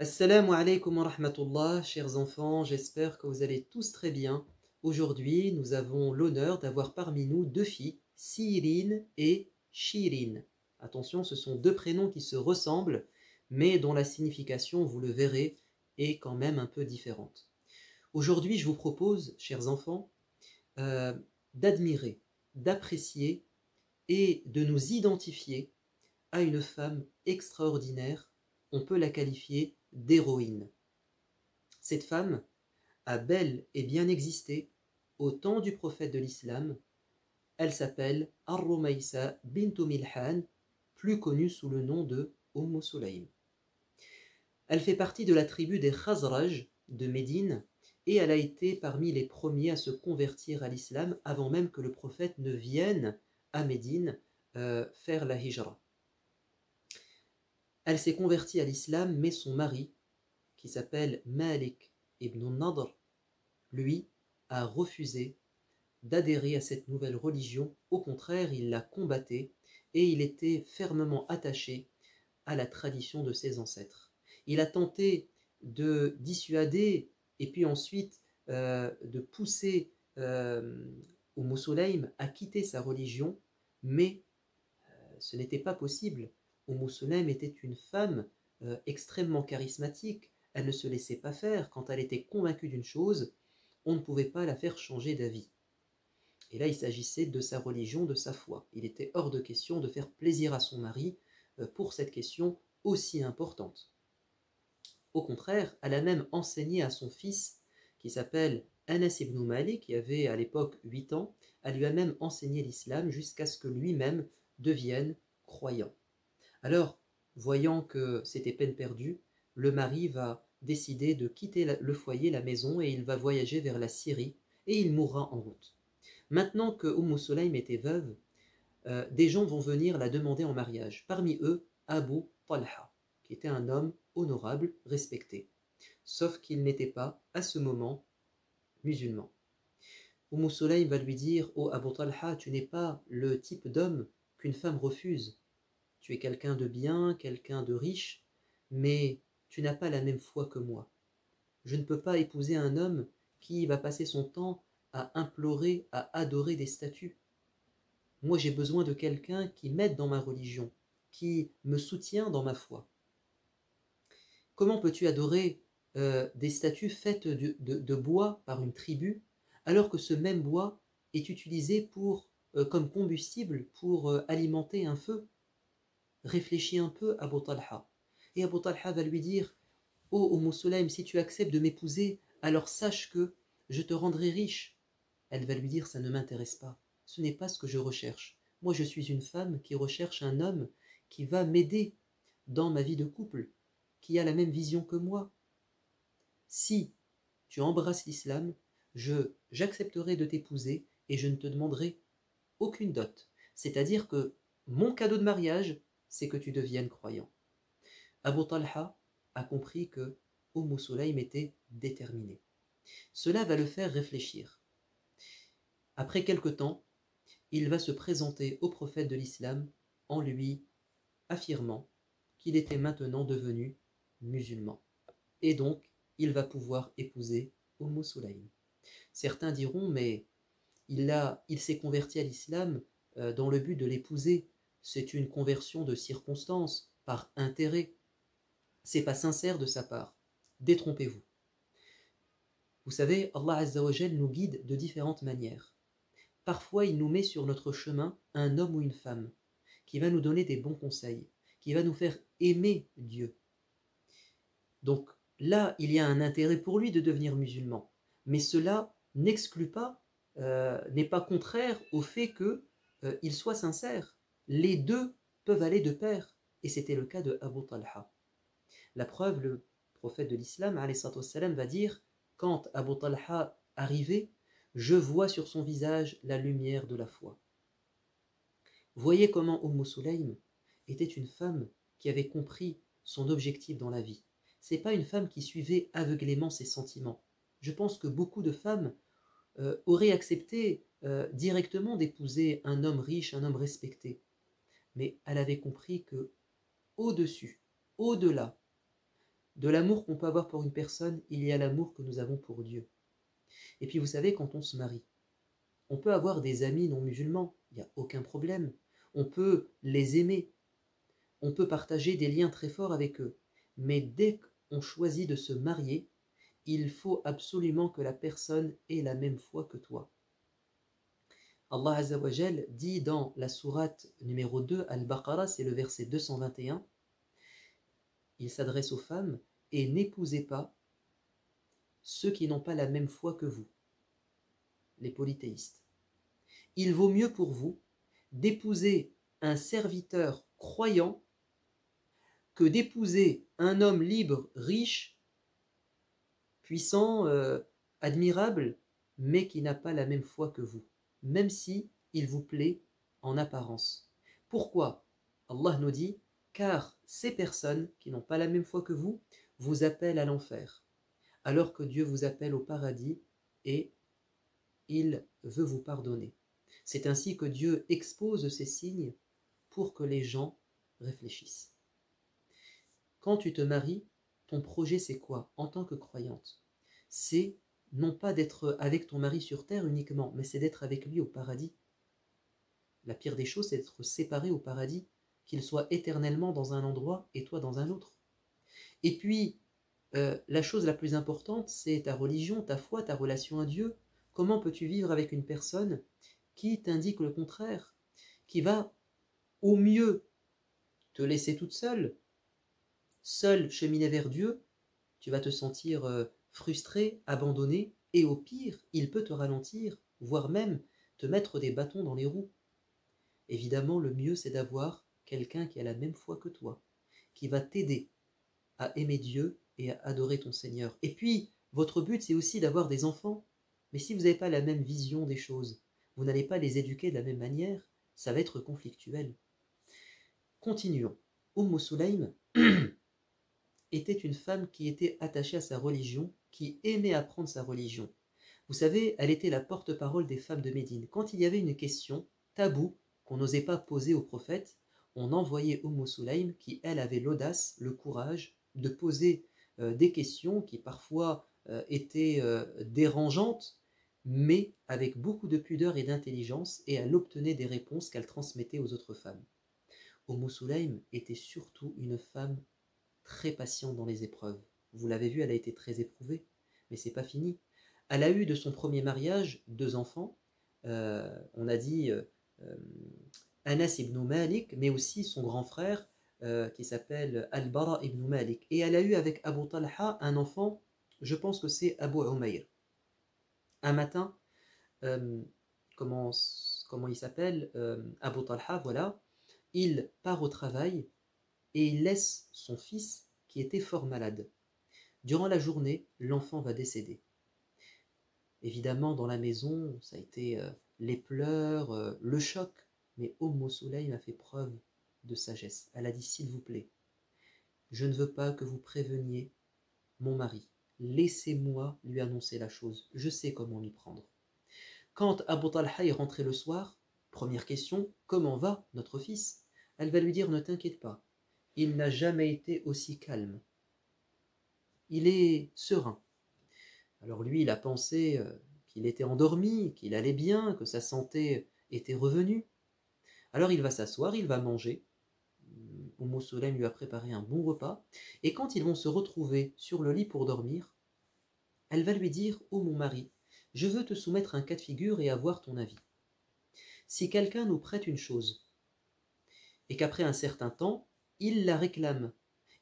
Assalamu alaikum wa rahmatullah, chers enfants, j'espère que vous allez tous très bien. Aujourd'hui, nous avons l'honneur d'avoir parmi nous deux filles, Sirin et Shirin. Attention, ce sont deux prénoms qui se ressemblent, mais dont la signification, vous le verrez, est quand même un peu différente. Aujourd'hui, je vous propose, chers enfants, euh, d'admirer, d'apprécier et de nous identifier à une femme extraordinaire. On peut la qualifier d'héroïne. Cette femme a bel et bien existé au temps du prophète de l'islam. Elle s'appelle Ar-Rumaysa bint Milhan, plus connue sous le nom de Sulaym. Elle fait partie de la tribu des Khazraj de Médine et elle a été parmi les premiers à se convertir à l'islam avant même que le prophète ne vienne à Médine faire la hijra. Elle s'est convertie à l'islam, mais son mari, qui s'appelle Malik ibn Nadr, lui, a refusé d'adhérer à cette nouvelle religion. Au contraire, il la combattait et il était fermement attaché à la tradition de ses ancêtres. Il a tenté de dissuader et puis ensuite de pousser Sulaym à quitter sa religion, mais ce n'était pas possible. Sulaym était une femme extrêmement charismatique. Elle ne se laissait pas faire. Quand elle était convaincue d'une chose, on ne pouvait pas la faire changer d'avis. Et là, il s'agissait de sa religion, de sa foi. Il était hors de question de faire plaisir à son mari pour cette question aussi importante. Au contraire, elle a même enseigné à son fils, qui s'appelle Anas ibn Malik, qui avait à l'époque 8 ans, elle lui a même enseigné l'islam jusqu'à ce que lui-même devienne croyant. Alors, voyant que c'était peine perdue, le mari va décider de quitter le foyer, la maison, et il va voyager vers la Syrie, et il mourra en route. Maintenant que Sulaym était veuve, des gens vont venir la demander en mariage. Parmi eux, Abu Talha, qui était un homme honorable, respecté. Sauf qu'il n'était pas, à ce moment, musulman. Sulaym va lui dire: Oh Abu Talha, tu n'es pas le type d'homme qu'une femme refuse. Tu es quelqu'un de bien, quelqu'un de riche, mais tu n'as pas la même foi que moi. Je ne peux pas épouser un homme qui va passer son temps à implorer, à adorer des statues. Moi, j'ai besoin de quelqu'un qui m'aide dans ma religion, qui me soutient dans ma foi. Comment peux-tu adorer des statues faites de bois par une tribu, alors que ce même bois est utilisé comme combustible pour alimenter un feu? Réfléchis un peu, Abu Talha. Et Abu Talha va lui dire: Oh Sulaym, si tu acceptes de m'épouser, alors sache que je te rendrai riche. Elle va lui dire: ça ne m'intéresse pas, ce n'est pas ce que je recherche. Moi, je suis une femme qui recherche un homme qui va m'aider dans ma vie de couple, qui a la même vision que moi. Si tu embrasses l'islam, j'accepterai de t'épouser et je ne te demanderai aucune dot. C'est-à-dire que mon cadeau de mariage, c'est que tu deviennes croyant. Abu Talha a compris que Sulaym était déterminé. Cela va le faire réfléchir. Après quelque temps, il va se présenter au prophète de l'islam en lui affirmant qu'il était maintenant devenu musulman. Et donc, il va pouvoir épouser Sulaym. Certains diront: mais il s'est converti à l'islam dans le but de l'épouser. C'est une conversion de circonstance, par intérêt. C'est pas sincère de sa part. Détrompez-vous. Vous savez, Allah Azza wa Jal nous guide de différentes manières. Parfois, il nous met sur notre chemin un homme ou une femme qui va nous donner des bons conseils, qui va nous faire aimer Dieu. Donc là, il y a un intérêt pour lui de devenir musulman. Mais cela n'exclut pas, n'est pas contraire au fait qu'il soit sincère. Les deux peuvent aller de pair. Et c'était le cas de Abu Talha. La preuve, le prophète de l'islam va dire: quand Abu Talha arrivait, je vois sur son visage la lumière de la foi. Voyez comment Sulaym était une femme qui avait compris son objectif dans la vie. Ce n'est pas une femme qui suivait aveuglément ses sentiments. Je pense que beaucoup de femmes auraient accepté directement d'épouser un homme riche, un homme respecté. Mais elle avait compris que au-dessus, au-delà De l'amour qu'on peut avoir pour une personne, il y a l'amour que nous avons pour Dieu. Et puis vous savez, quand on se marie, on peut avoir des amis non musulmans, il n'y a aucun problème. On peut les aimer, on peut partager des liens très forts avec eux. Mais dès qu'on choisit de se marier, il faut absolument que la personne ait la même foi que toi. Allah Azza wa Jal dit dans la sourate numéro 2, Al-Baqarah, c'est le verset 221, il s'adresse aux femmes, et n'épousez pas ceux qui n'ont pas la même foi que vous, les polythéistes. Il vaut mieux pour vous d'épouser un serviteur croyant que d'épouser un homme libre, riche, puissant, admirable, mais qui n'a pas la même foi que vous, même si il vous plaît en apparence. Pourquoi? Allah nous dit, car ces personnes qui n'ont pas la même foi que vous appellent à l'enfer, alors que Dieu vous appelle au paradis et il veut vous pardonner. C'est ainsi que Dieu expose ces signes pour que les gens réfléchissent. Quand tu te maries, ton projet c'est quoi en tant que croyante? C'est non pas d'être avec ton mari sur terre uniquement, mais c'est d'être avec lui au paradis. La pire des choses, c'est d'être séparé au paradis, qu'il soit éternellement dans un endroit et toi dans un autre. Et puis, la chose la plus importante, c'est ta religion, ta foi, ta relation à Dieu. Comment peux-tu vivre avec une personne qui t'indique le contraire, qui va au mieux te laisser toute seule, seule cheminer vers Dieu, tu vas te sentir frustré, abandonné, et au pire, il peut te ralentir, voire même te mettre des bâtons dans les roues. Évidemment, le mieux, c'est d'avoir quelqu'un qui a la même foi que toi, qui va t'aider à aimer Dieu et à adorer ton Seigneur. Et puis, votre but, c'est aussi d'avoir des enfants. Mais si vous n'avez pas la même vision des choses, vous n'allez pas les éduquer de la même manière, ça va être conflictuel. Continuons. Sulaym était une femme qui était attachée à sa religion, qui aimait apprendre sa religion. Vous savez, elle était la porte-parole des femmes de Médine. Quand il y avait une question taboue qu'on n'osait pas poser au prophète, on envoyait Sulaym qui, elle, avait l'audace, le courage de poser des questions qui parfois étaient dérangeantes, mais avec beaucoup de pudeur et d'intelligence, et elle obtenait des réponses qu'elle transmettait aux autres femmes. Sulaym était surtout une femme très patiente dans les épreuves. Vous l'avez vu, elle a été très éprouvée, mais c'est pas fini. Elle a eu de son premier mariage 2 enfants. On a dit Anas ibn Malik, mais aussi son grand frère qui s'appelle Al-Bara ibn Malik. Et elle a eu avec Abu Talha un enfant, je pense que c'est Abu Umayr. Un matin, euh, comment il s'appelle Abu Talha, voilà. Il part au travail et il laisse son fils qui était fort malade. Durant la journée, l'enfant va décéder. Évidemment, dans la maison, ça a été les pleurs, le choc, mais Sulaym a fait preuve de sagesse. Elle a dit, s'il vous plaît, je ne veux pas que vous préveniez mon mari. Laissez-moi lui annoncer la chose. Je sais comment m'y prendre. Quand Abu Talha est rentré le soir, première question, comment va notre fils? Elle va lui dire, ne t'inquiète pas, il n'a jamais été aussi calme. Il est serein. Alors lui, il a pensé qu'il était endormi, qu'il allait bien, que sa santé était revenue. Alors il va s'asseoir, il va manger. Sulaym lui a préparé un bon repas. Et quand ils vont se retrouver sur le lit pour dormir, elle va lui dire, ô mon mari, je veux te soumettre un cas de figure et avoir ton avis. Si quelqu'un nous prête une chose, et qu'après un certain temps, il la réclame,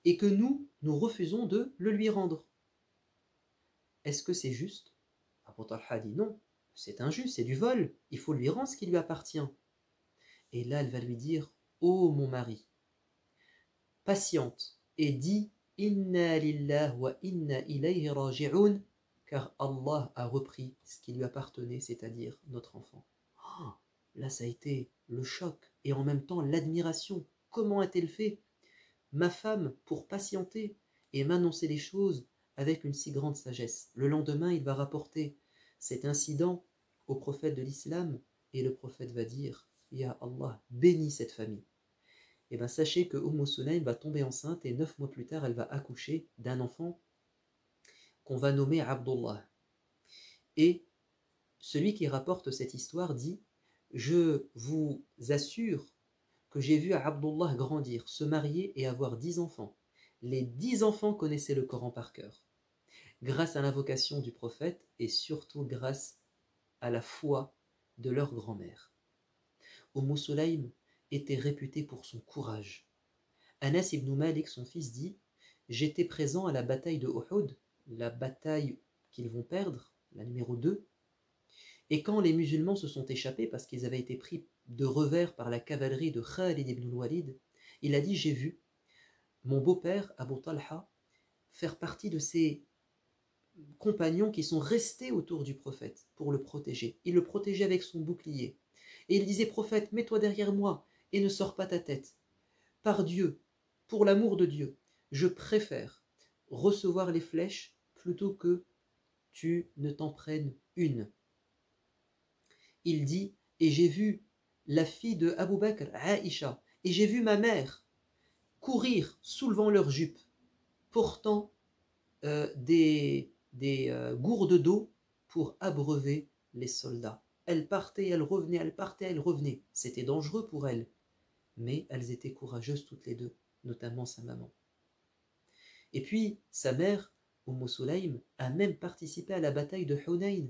et que nous refusons de le lui rendre, est-ce que c'est juste? Abu Talha dit non, c'est injuste, c'est du vol, il faut lui rendre ce qui lui appartient. Et là, elle va lui dire, ô mon mari, patiente et dis Inna lillah wa inna ilayhi raji'un, car Allah a repris ce qui lui appartenait, c'est-à-dire notre enfant. Oh, là, ça a été le choc et en même temps l'admiration. Comment a-t-elle fait, ma femme, pour patienter et m'annoncer les choses avec une si grande sagesse? Le lendemain, il va rapporter cet incident au prophète de l'islam et le prophète va dire, Ya Allah, bénis cette famille. eh bien sachez que Sulaym va tomber enceinte et 9 mois plus tard, elle va accoucher d'un enfant qu'on va nommer Abdullah. Et celui qui rapporte cette histoire dit: je vous assure que j'ai vu Abdullah grandir, se marier et avoir 10 enfants. Les 10 enfants connaissaient le Coran par cœur, grâce à l'invocation du prophète et surtout grâce à la foi de leur grand-mère. Sulaym était réputé pour son courage. Anas ibn Malik, son fils, dit: j'étais présent à la bataille de Uhud, la bataille qu'ils vont perdre, la numéro 2, et quand les musulmans se sont échappés parce qu'ils avaient été pris de revers par la cavalerie de Khalid ibn al-Walid, il a dit: j'ai vu mon beau-père Abu Talha faire partie de ces compagnons qui sont restés autour du prophète pour le protéger. Il le protégeait avec son bouclier. Et il disait: prophète, mets-toi derrière moi et ne sors pas ta tête. Par Dieu, pour l'amour de Dieu, je préfère recevoir les flèches plutôt que tu ne t'en prennes une. Il dit: et j'ai vu la fille de Abu Bakr, Aïcha, et j'ai vu ma mère courir soulevant leur jupe, portant des gourdes d'eau pour abreuver les soldats. Elles partaient, elles revenaient, elles partaient, elles revenaient. C'était dangereux pour elles, mais elles étaient courageuses toutes les deux, notamment sa maman. Et puis, sa mère, Sulaym, a même participé à la bataille de Hunayn,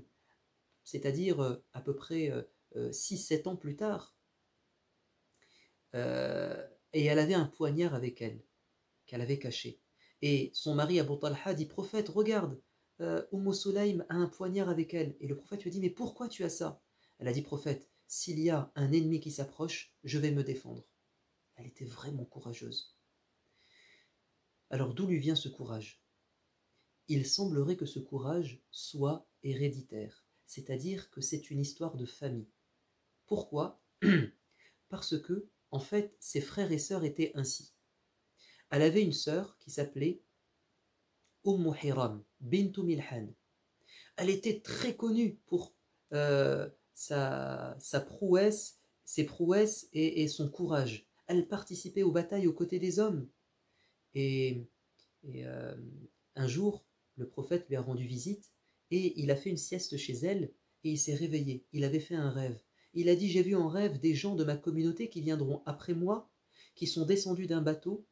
c'est-à-dire à peu près 6-7 ans plus tard. Et elle avait un poignard avec elle, qu'elle avait caché. Et son mari Abu Talha dit: prophète, regarde, Sulaym a un poignard avec elle. Et le prophète lui dit: mais pourquoi tu as ça? Elle a dit: prophète, s'il y a un ennemi qui s'approche, je vais me défendre. Elle était vraiment courageuse. Alors d'où lui vient ce courage? Il semblerait que ce courage soit héréditaire, c'est-à-dire que c'est une histoire de famille. Pourquoi? Parce que, en fait, ses frères et sœurs étaient ainsi. Elle avait une sœur qui s'appelait Hiram, bintu Milhan. Elle était très connue pour sa prouesse, ses prouesses et son courage. Elle participait aux batailles aux côtés des hommes. Et, et un jour, le prophète lui a rendu visite et il a fait une sieste chez elle et il s'est réveillé. Il avait fait un rêve. Il a dit: j'ai vu en rêve des gens de ma communauté qui viendront après moi, qui sont descendus d'un bateau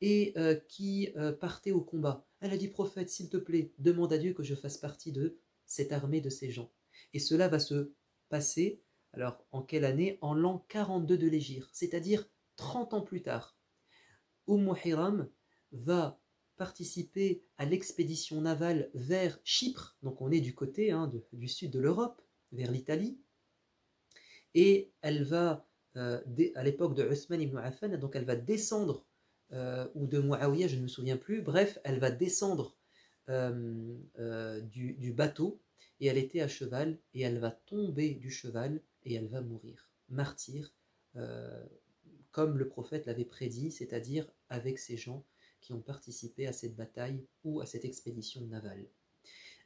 et qui partaient au combat. Elle a dit: prophète, s'il te plaît, demande à Dieu que je fasse partie de cette armée de ces gens. Et cela va se passer, alors en quelle année? En l'an 42 de l'Hégire, c'est-à-dire 30 ans plus tard. Hiram va participer à l'expédition navale vers Chypre, donc on est du côté du sud de l'Europe, vers l'Italie, et elle va, à l'époque de Uthman ibn Affan, donc elle va descendre, ou de Muawiyah, je ne me souviens plus, bref, elle va descendre du bateau, et elle était à cheval, et elle va tomber du cheval, et elle va mourir, martyr, comme le prophète l'avait prédit, c'est-à-dire avec ces gens qui ont participé à cette bataille ou à cette expédition navale.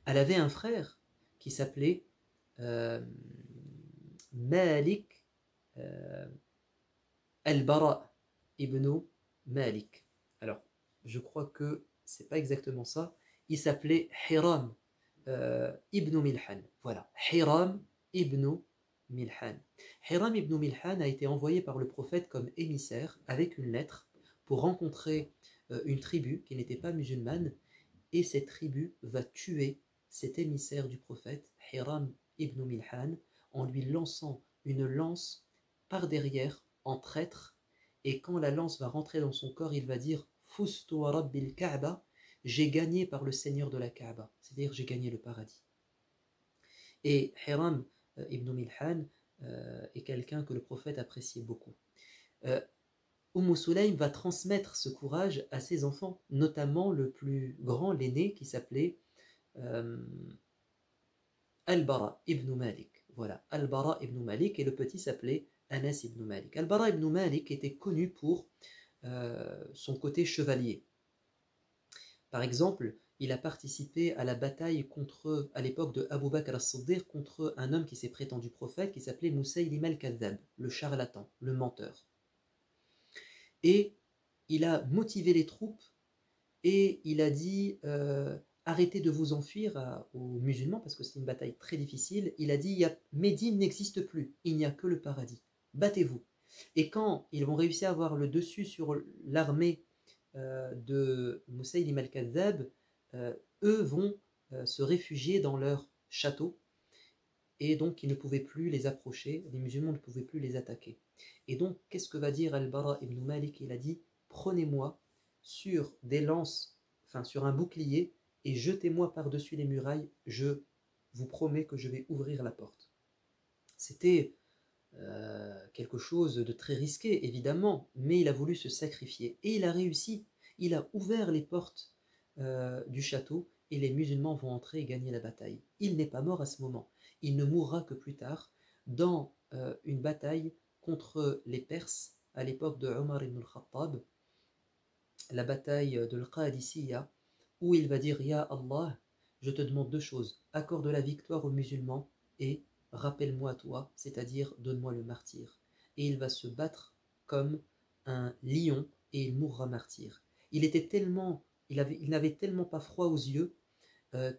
Elle avait un frère qui s'appelait Malik al-Bara ibn Malik. Alors, je crois que c'est pas exactement ça. Il s'appelait Hiram ibn Milhan. Voilà, Hiram ibn Milhan. Hiram ibn Milhan a été envoyé par le prophète comme émissaire avec une lettre pour rencontrer une tribu qui n'était pas musulmane, et cette tribu va tuer cet émissaire du prophète, Hiram ibn Milhan, en lui lançant une lance par derrière en traître, et quand la lance va rentrer dans son corps, il va dire: Fustu wa rabbil Kaaba, j'ai gagné par le Seigneur de la Kaaba, c'est-à-dire j'ai gagné le paradis. Et Hiram ibn Milhan est quelqu'un que le prophète appréciait beaucoup. Sulaym va transmettre ce courage à ses enfants, notamment le plus grand, l'aîné, qui s'appelait Al-Bara ibn Malik. Voilà, Al-Bara ibn Malik, et le petit s'appelait Anas ibn Malik. Al-Bara ibn Malik était connu pour son côté chevalier. Par exemple, il a participé à la bataille à l'époque de Abu Bakr as-Siddiq, contre un homme qui s'est prétendu prophète, qui s'appelait Moussaïlim al-Kadhab, le charlatan, le menteur. Et il a motivé les troupes et il a dit arrêtez de vous enfuir aux musulmans parce que c'est une bataille très difficile. Il a dit Médine n'existe plus, il n'y a que le paradis, battez-vous. Et quand ils vont réussir à avoir le dessus sur l'armée de Moussaïlim al-Kadhab, eux vont se réfugier dans leur château et donc ils ne pouvaient plus les approcher, les musulmans ne pouvaient plus les attaquer. Et donc qu'est-ce que va dire Al-Bara ibn Malik? Il a dit prenez-moi sur des lances, enfin sur un bouclier et jetez-moi par-dessus les murailles, je vous promets que je vais ouvrir la porte. C'était quelque chose de très risqué évidemment, mais il a voulu se sacrifier et il a réussi. Il a ouvert les portes du château et les musulmans vont entrer et gagner la bataille. Il n'est pas mort à ce moment. Il ne mourra que plus tard dans une bataille contre les Perses à l'époque de Omar ibn al-Khattab, la bataille de l'Qadisiyya, où il va dire Ya Allah, je te demande deux choses, accorde la victoire aux musulmans et rappelle-moi à toi, c'est-à-dire donne-moi le martyr. Et il va se battre comme un lion et il mourra martyr. Il n'avait tellement pas froid aux yeux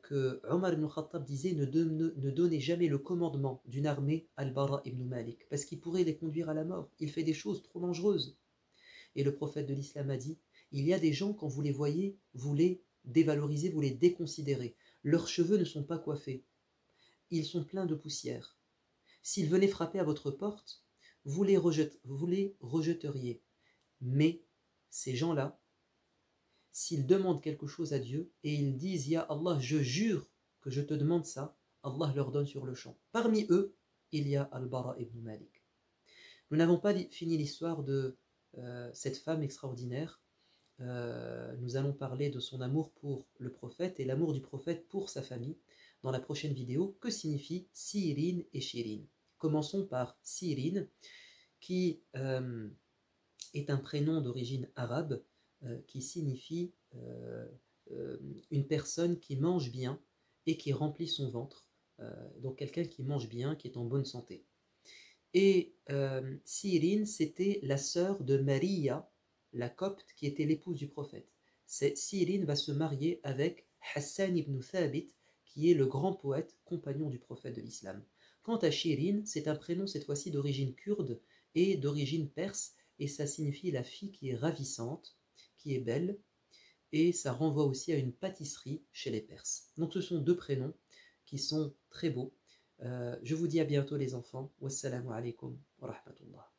que Omar ibn Khattab disait ne donnez jamais le commandement d'une armée al-Bara ibn Malik parce qu'il pourrait les conduire à la mort. Il fait des choses trop dangereuses. Et le prophète de l'islam a dit il y a des gens, quand vous les voyez, vous les dévalorisez, vous les déconsidérez. Leurs cheveux ne sont pas coiffés. Ils sont pleins de poussière. S'ils venaient frapper à votre porte, vous les rejeteriez. Mais ces gens-là, s'ils demandent quelque chose à Dieu et ils disent Ya Allah, je jure que je te demande ça, Allah leur donne sur le champ. Parmi eux, il y a Al-Bara ibn Malik. Nous n'avons pas fini l'histoire de cette femme extraordinaire. Nous allons parler de son amour pour le prophète et l'amour du prophète pour sa famille dans la prochaine vidéo. Que signifie Sirin et Shirin? Commençons par Sirin, qui est un prénom d'origine arabe qui signifie une personne qui mange bien et qui remplit son ventre. Donc quelqu'un qui mange bien, qui est en bonne santé. Et Sirin, c'était la sœur de Maria, la copte, qui était l'épouse du prophète. Sirin va se marier avec Hassan ibn Thabit, qui est le grand poète, compagnon du prophète de l'islam. Quant à Shirin, c'est un prénom cette fois-ci d'origine kurde et d'origine perse, et ça signifie la fille qui est ravissante, qui est belle, et ça renvoie aussi à une pâtisserie chez les Perses. Donc ce sont deux prénoms qui sont très beaux. Je vous dis à bientôt les enfants. Wassalamu alaikum wa rahmatullah.